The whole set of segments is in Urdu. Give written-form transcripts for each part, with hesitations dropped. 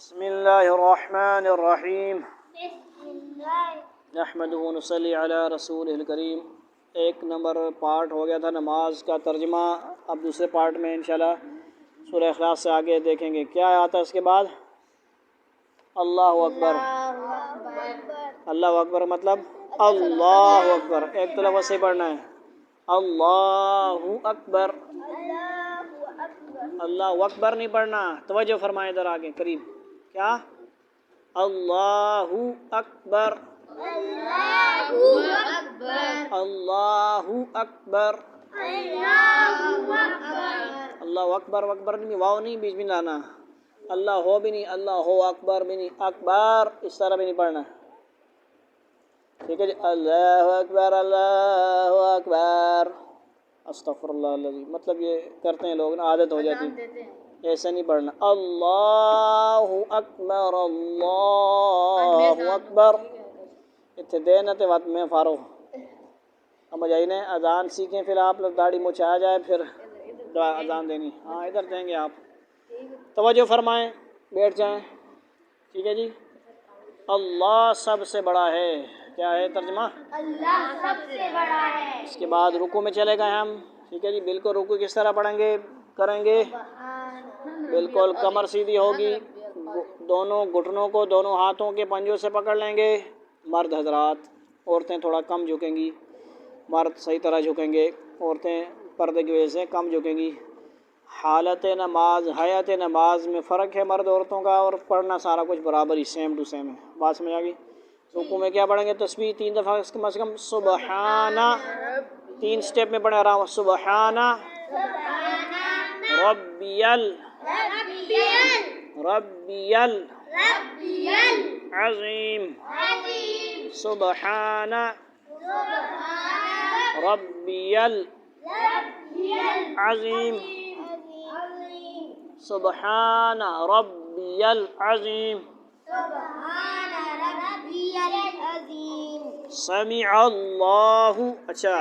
بسم اللہ الرحمن الرحیم نحمدہ و نصلی علی رسول الکریم۔ ایک نمبر پارٹ ہو گیا تھا نماز کا ترجمہ۔ اب دوسرے پارٹ میں انشاءاللہ سورہ اخلاص سے آگے دیکھیں گے کیا آتا ہے اس کے بعد۔ اللہ اکبر، اللہ اکبر مطلب اللہ اکبر، ایک تو لفظ سے پڑھنا ہے اللہ اکبر، اللہ اکبر نہیں پڑھنا، توجہ فرمائیں ادھر آگے قریب، کیا اللہ اکبر، اللہ اکبر، اللہ اکبر، اکبر نہیں، واو نہیں بیچ میں لانا، اللہ ہو بھی نہیں، اللہ ہو اکبر بھی نہیں، اکبر اس طرح بھی نہیں پڑھنا، ٹھیک ہے جی۔ اللہ اکبر، اللہ اکبر، استغفر اللہ العظیم، مطلب یہ کرتے ہیں لوگ نا، عادت ہو جاتی، ایسا نہیں پڑھنا، اللہ اکبر، اللہ اکبر، اتنے دین تے وقت میں فارغ اب جائیے اذان سیکھیں، پھر آپ لوگ داڑھی مچھ آ جائے پھر اذان دینی، ہاں ادھر دیں گے آپ، توجہ فرمائیں بیٹھ جائیں، ٹھیک ہے جی۔ اللہ سب سے بڑا ہے، کیا ہے ترجمہ؟ اللہ سب سے بڑا ہے۔ اس کے بعد رکوع میں چلے گئے ہم، ٹھیک ہے جی، بالکل رکوع کس طرح پڑھیں گے کریں گے، بالکل کمر سیدھی ہوگی، دونوں گھٹنوں کو دونوں ہاتھوں کے پنجوں سے پکڑ لیں گے، مرد حضرات، عورتیں تھوڑا کم جھکیں گی، مرد صحیح طرح جھکیں گے، عورتیں پردے کی وجہ سے کم جھکیں گی۔ حالت نماز، حیات نماز میں فرق ہے مرد عورتوں کا، اور پڑھنا سارا کچھ برابر ہی سیم ٹو سیم ہے، بات سمجھ آ گئی۔ رکوع میں کیا پڑھیں گے؟ تسبیح 3 دفعہ کم از کم، سبحانہ 3 سٹیپ میں پڑھیں آرام، سبحانہ ربی العظیم، سبحانہ ربی العظیم، سبحان ربی العظیم، سمع اللہ، اچھا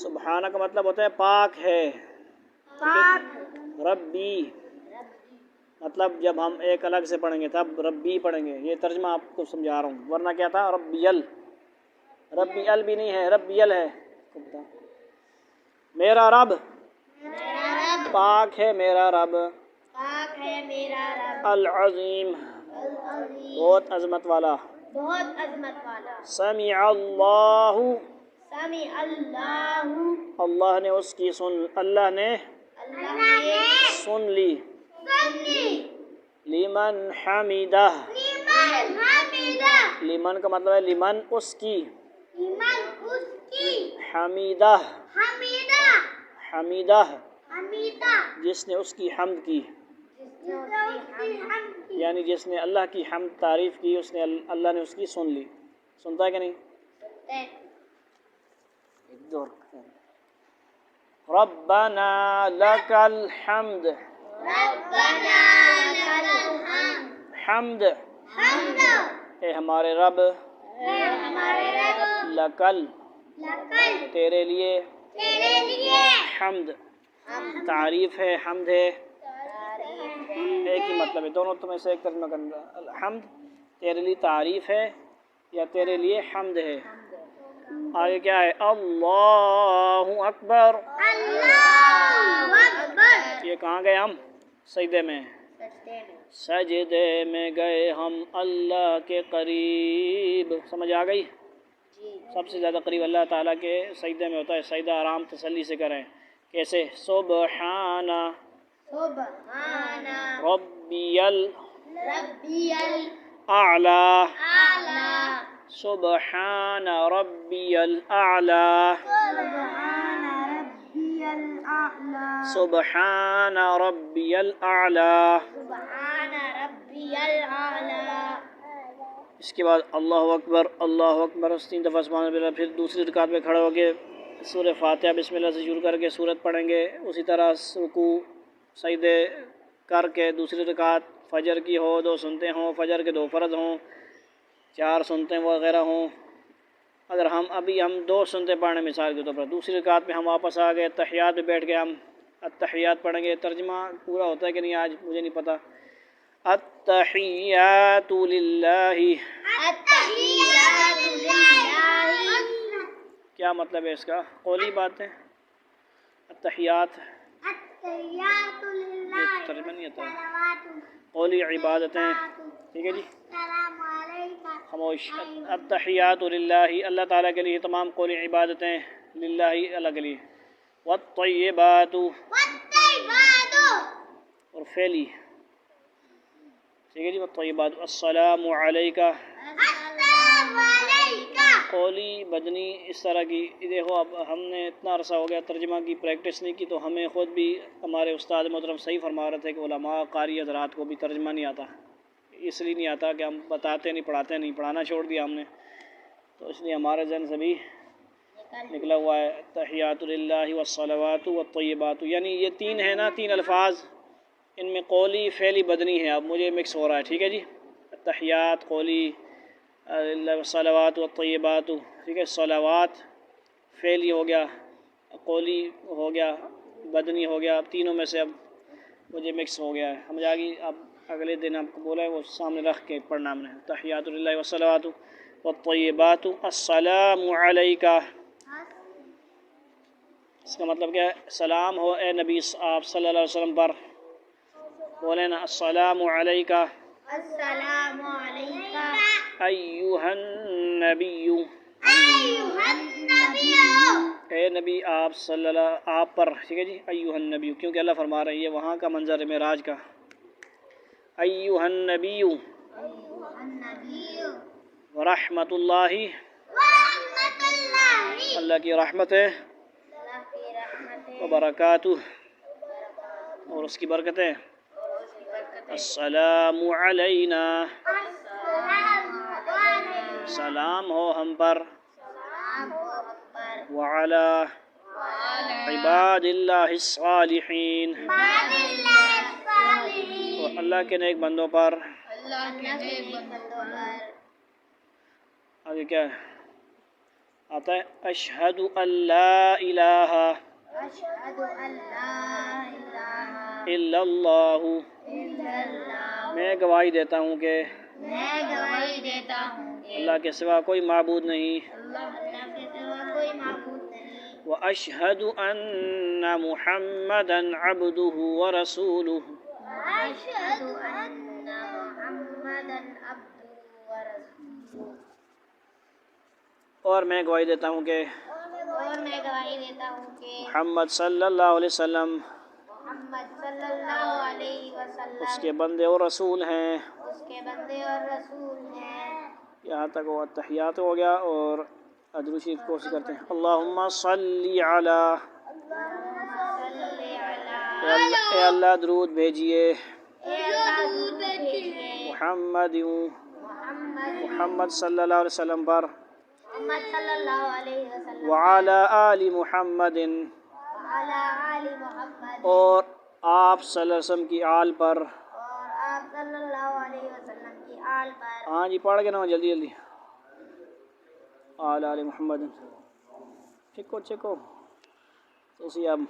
سبحانہ کا مطلب ہوتا ہے پاک ہے، ربی مطلب جب ہم ایک الگ سے پڑھیں گے تب ربی پڑھیں گے، یہ ترجمہ آپ کو سمجھا رہا ہوں، ورنہ کیا تھا ربی ال، ربی ال بھی نہیں ہے، ربی ال ہے، میرا رب پاک ہے، میرا رب العظیم بہت عظمت والا، سمع اللہ اللہ نے اس کی اللہ نے سن لی، لمن حمیدہ، لمن کا مطلب ہے لمن اس کی، حمیدہ حمیدہ جس نے اس کی حمد کی، یعنی جس نے اللہ کی حمد تعریف کی، اس نے اللہ نے اس کی سن لی، سنتا ہے کہ نہیں؟ ربنا لک الحمد، حمد اے ہمارے رب، لکل تیرے لیے، حمد تعریف ہے، حمد ہے، ایک ہی مطلب ہے، دونوں تمہیں سے ایک ترجمہ کرنا، الحمد تیرے لیے تعریف ہے یا تیرے لیے حمد ہے۔ آگے کیا ہے؟ اللہ اکبر، یہ کہاں گئے ہم؟ سجدے میں، سجدے میں گئے ہم اللہ کے قریب، سمجھ آ گئی؟ سب سے زیادہ قریب اللہ تعالیٰ کے سجدے میں ہوتا ہے، سجدہ آرام تسلی سے کریں، کیسے؟ سبحانہ ربی الاعلی، سبحان ربی الاعلی، سبحان ربی الاعلی۔ اس کے بعد اللہ اکبر، اللہ اکبر 3 دفعہ سبحان اللہ، پھر دوسری رکعت میں کھڑے ہو کے سورہ فاتحہ بسم اللہ سے شروع کر کے سورت پڑھیں گے، اسی طرح رکوع سجدے کر کے دوسری رکعت، فجر کی ہو 2 سنتیں ہوں، فجر کے 2 فرض ہوں، 4 سنتیں وغیرہ ہوں، اگر ہم 2 سنتیں پڑھیں مثال کے طور پر، دوسری رکعت میں ہم واپس آ گئے، تحیات میں بیٹھ کے ہم التحیات پڑھیں گے، ترجمہ پورا ہوتا ہے کہ نہیں آج مجھے نہیں پتہ، التحیات للہ. التحیات للہ. کیا مطلب ہے اس کا؟ قولی باتیں التحیات التحیات للہ. ترجمہ نہیں آتا. قولی عبادتیں. ٹھیک ہے جی، السلام علیکم. خاموش. التحیات للہ، اللہ تعالیٰ کے لیے تمام قولی عبادتیں، للہ اللہ کے لیے. والطیبات، والطیبات. اور فعلی. ٹھیک ہے جی. والطیبات. السلام علیکہ. السلام علیکم. قولی بدنی اس طرح کی. دیکھو اب ہم نے اتنا عرصہ ہو گیا ترجمہ کی پریکٹس نہیں کی، تو ہمیں خود بھی ہمارے استاد محترم صحیح فرما رہے تھے کہ علماء قاری حضرات کو بھی ترجمہ نہیں آتا. اس لیے نہیں آتا کہ ہم بتاتے نہیں، پڑھاتے نہیں، پڑھانا چھوڑ دیا ہم نے، تو اس لیے ہمارے ذہن سے بھی نکلا ہوا ہے. تحیات للہ والصلوات والطیبات، یعنی یہ تین ہیں نا، تین الفاظ، ان میں قولی فعلی بدنی ہے. اب مجھے مکس ہو رہا ہے. ٹھیک ہے جی. تحیات قولی، صلوات والطیبات. ٹھیک ہے. صلوات فعلی ہو گیا، قولی ہو گیا، بدنی ہو گیا. تینوں میں سے اب مجھے مکس ہو گیا ہے. ہم جاگی اب اگلے دن آپ کو بولا ہے وہ سامنے رکھ کے پڑھنا ہم نے. تحیات للہ والصلوات والطیبات. السلام علیکہ. اس کا مطلب کیا ہے؟ سلام ہو اے نبی آپ صلی اللہ علیہ وسلم پر. بولیں نا السلام علیکہ. السلام علیکم. ایہا النبی. ایھا النبی. اے نبی آپ صلی اللہ آپ پر. ٹھیک ہے جی. ایہا النبی، کیونکہ اللہ فرما رہے ہیں یہ وہاں کا منظر ہے معراج کا. ایہا النبی ایھا النبی. ورحمۃ اللہ. ورحمۃ اللہ. اللہ کی رحمت ہے. اللہ کی رحمت ہے. وبرکاتہ، اور اس کی برکتیں. السلام علینا. السلام علیکم. سلام ہو ہم پر. سلام ہو ہم پر. وعلی عباد اللہ الصالحین. عباد اللہ الصالحین. اور اللہ کے نیک بندوں پر. اللہ کے نیک بندوں پر. آگے کیا ہے آتا ہے؟ اشہد ان لا الہ اشہد ان لا الہ الا اللہ. الا اللہ. میں گواہی دیتا ہوں کہ میں گواہی دیتا ہوں کہ اللہ کے سوا کوئی معبود نہیں. اللہ کے سوا کوئی معبود نہیں. واشہد ان محمدا عبدہ ورسولہ. اشہد ان محمدا عبدہ ورسولہ. اور میں گواہی دیتا ہوں کہ اور میں گواہی دیتا ہوں کہ محمد صلی اللہ علیہ وسلم محمد صلی اللہ علیہ وسلم اس کے بندے اور رسول ہیں. اس کے بندے اور رسول ہیں. یہاں تک وہ تحیات ہو گیا. اور درود شریف کی کوشش کرتے ہیں. اللہم صلی علی. اے اللہ درود بھیجیے. محمد محمد صلی اللہ علیہ وسلم پر. محمد صلی اللہ علیہ وسلم. وعلی آل محمد. وعلی آل محمد. اور آپ صلی اللہ علیہ وسلم کی آل پر. اور آپ صلی اللہ علیہ وسلم کی آل پر. ہاں جی پڑھ کے نا جلدی جلدی. آل محمد. چکو تو اسی اب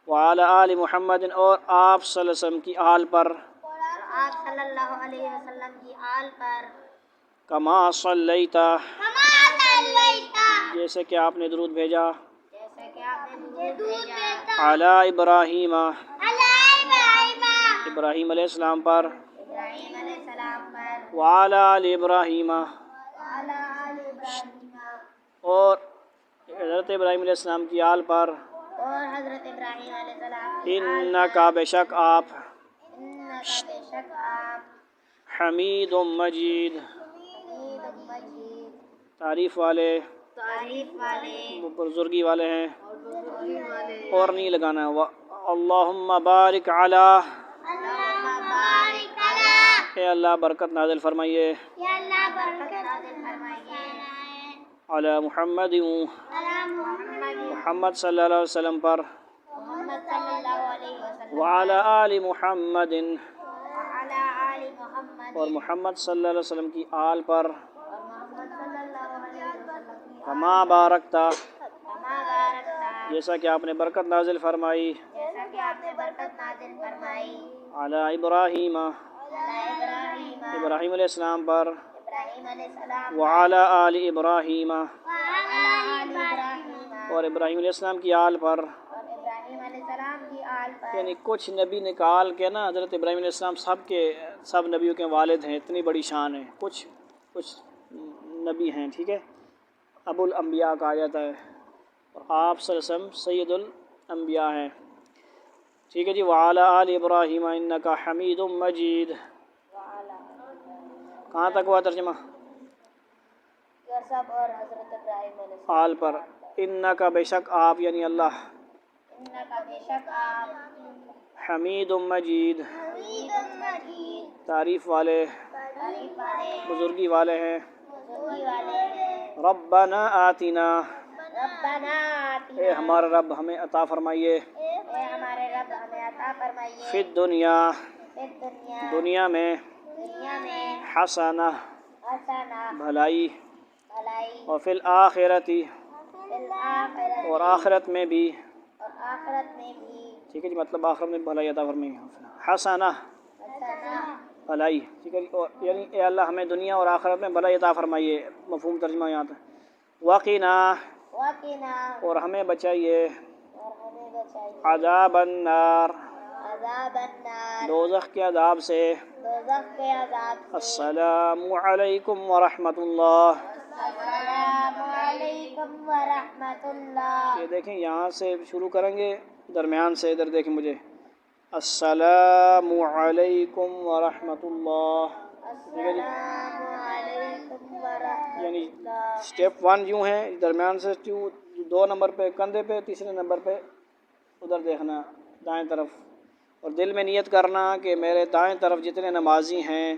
وعلی آل محمد. اور آپ صلی اللہ علیہ وسلم کی آل پر. اور آپ صلی اللہ علیہ وسلم کی آل پر. کما صلیتا. کما صلیتا. جیسے کہ آپ نے درود بھیجا. جیسے کہ آپ نے درود بھیجا. علی ابراہیم. علی ابراہیم. ابراہیم علیہ السلام پر. ابراہیم علیہ السلام پر. وعلی آل ابراہیم. وعلی آل ابراہیم. اور حضرت ابراہیم علیہ السلام کی آل پر. اور حضرت ابراہیم علیہ السلام کی آل پر. انکا بے شک آپ. انکا بے شک آپ. حمید مجید. حمید مجید. تعریف والے، تعریف والے، بزرگی والے ہیں. بزرگی والے. اور نہیں لگانا ہے. اللہم بارک علی. اللہم بارک علی. اے اللہ برکت نازل فرمائیے. یا اللہ برکت نازل فرمائیے. علی محمد. علی محمد. محمد صلی اللہ علیہ وسلم پر. محمد صلی اللہ علیہ وسلم. وعلی آل محمد. وعلی آل محمد. اور محمد صلی اللہ علیہ وسلم کی آل پر. اور محمد صلی اللہ علیہ وسلم کی کما بارکتا. کما بارکتا. جیسا کہ آپ نے برکت نازل فرمائی. جیسا کہ آپ نے برکت نازل فرمائی. علی ابراہیم. علی ابراہیم علیہ السلام پر ابراہیم علیہ السلام وعلی آل ابراہیم ابراہیم اور ابراہیم علیہ السلام کی آل پر، اور ابراہیم علیہ السلام کی آل پر، یعنی کچھ نبی نکال کے نا حضرت ابراہیم علیہ السلام سب نبیوں کے والد ہیں، اتنی بڑی شان ہے، کچھ نبی ہیں، ٹھیک ہے، ابو الانبیاء کہا جاتا ہے، اور آپ صلی اللہ علیہ وسلم سید الانبیاء ہیں، ٹھیک ہے جی۔ وعلی آل ابراہیم انک حمید مجید، کہاں تک ہوا ترجمہ؟ یہ سب اور حضرت ابراہیم علیہ السلام آل پر، انک بے شک آپ یعنی اللہ، کا بے شک آپ حمید مجید حمید مجید تعریف والے تعریف والے بزرگی والے ہیں، بزرگی والے ہیں۔ ربنا آتنا، ربنا آتنا، اے ہمارا رب ہمیں عطا فرمائیے، اے ہمارے رب ہمیں عطا فرمائیے، فی الدنیا فی الدنیا، دنیا میں، دنیا میں، حسنہ حسنہ بھلائی، بھلائی، اور فی الآخرت فی الآخرت اور آخرت میں بھی، اور آخرت میں بھی، ٹھیک ہے جی، مطلب آخرت میں بھلائی عطا فرمائیے، حسنہ حسنہ بھلائی، ٹھیک ہے جی، یعنی اے اللہ ہمیں دنیا اور آخرت میں بھلائی عطا فرمائیے، مفہوم ترجمہ یہاں تک، وقنا وقنا اور ہمیں بچائیے، اور ہمیں بچائیے، عذاب النار عذاب النار دوزخ کے عذاب سے، دوزخ کے عذاب سے۔ السلام علیکم ورحمۃ اللہ، السلام علیکم ورحمۃ اللہ۔ یہ دیکھیں یہاں سے شروع کریں گے، درمیان سے ادھر دیکھیں مجھے، السلام علیکم ورحمۃ اللہ، السلام علیکم ورحمۃ یعنی اللہ۔ سٹیپ 1 یوں ہے، درمیان سے 2 نمبر پہ کندھے پہ، تیسرے نمبر پہ ادھر دیکھنا دائیں طرف، اور دل میں نیت کرنا کہ میرے دائیں طرف جتنے نمازی ہیں،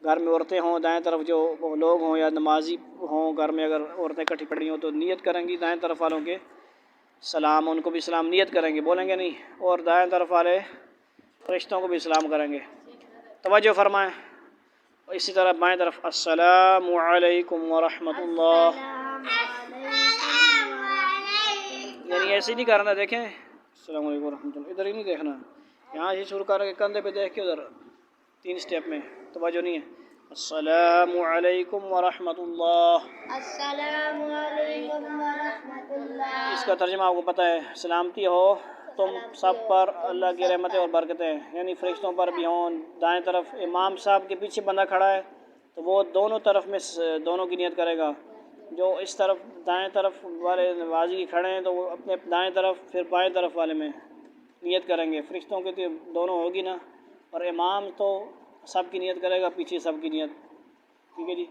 گھر میں عورتیں ہوں دائیں طرف جو لوگ ہوں یا نمازی ہوں گھر میں، اگر عورتیں کٹھی پڑی ہوں تو نیت کریں گی دائیں طرف والوں کے سلام، ان کو بھی سلام نیت کریں گے، بولیں گے نہیں، اور دائیں طرف والے فرشتوں کو بھی سلام کریں گے، توجہ فرمائیں، اور اسی طرح بائیں طرف السلام علیکم ورحمۃ اللہ، یعنی ایسے نہیں کرنا، دیکھیں السلام علیکم ورحمۃ اللہ، ادھر ہی نہیں دیکھنا، یہاں سے شروع کر کے کندھے پہ دیکھ کے ادھر 3 سٹیپ میں، توجہ نہیں ہے، السلام علیکم ورحمۃ اللہ، السلام علیکم ورحمۃ اللہ۔ اس کا ترجمہ آپ کو پتہ ہے، سلامتی ہو تم سب پر اللہ کی رحمتیں اور برکتیں، یعنی فرشتوں پر بھی ہوں، دائیں طرف امام صاحب کے پیچھے بندہ کھڑا ہے تو وہ دونوں طرف میں دونوں کی نیت کرے گا، جو اس طرف دائیں طرف والے نمازی کھڑے ہیں تو وہ اپنے دائیں طرف پھر بائیں طرف والے میں نیت کریں گے، فرشتوں کی تو دونوں ہوگی نا، اور امام تو سب کی نیت کرے گا، پیچھے سب کی نیت، ٹھیک ہے جی۔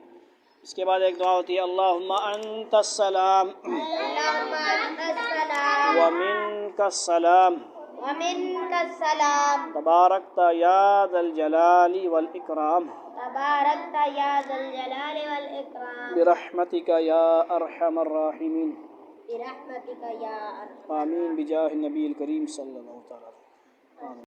اس کے بعد ایک دعا ہوتی ہے، اللہم انت السلام اللہم انت السلام ومنک السلام ومنک السلام تبارکت یا ذا الجلال والاکرام تبارکت یا ذا الجلال والاکرام برحمتک یا ارحم الراحمین، برحمتک یا ارحم آمین بجاہ النبی الکریم صلی اللہ تعالی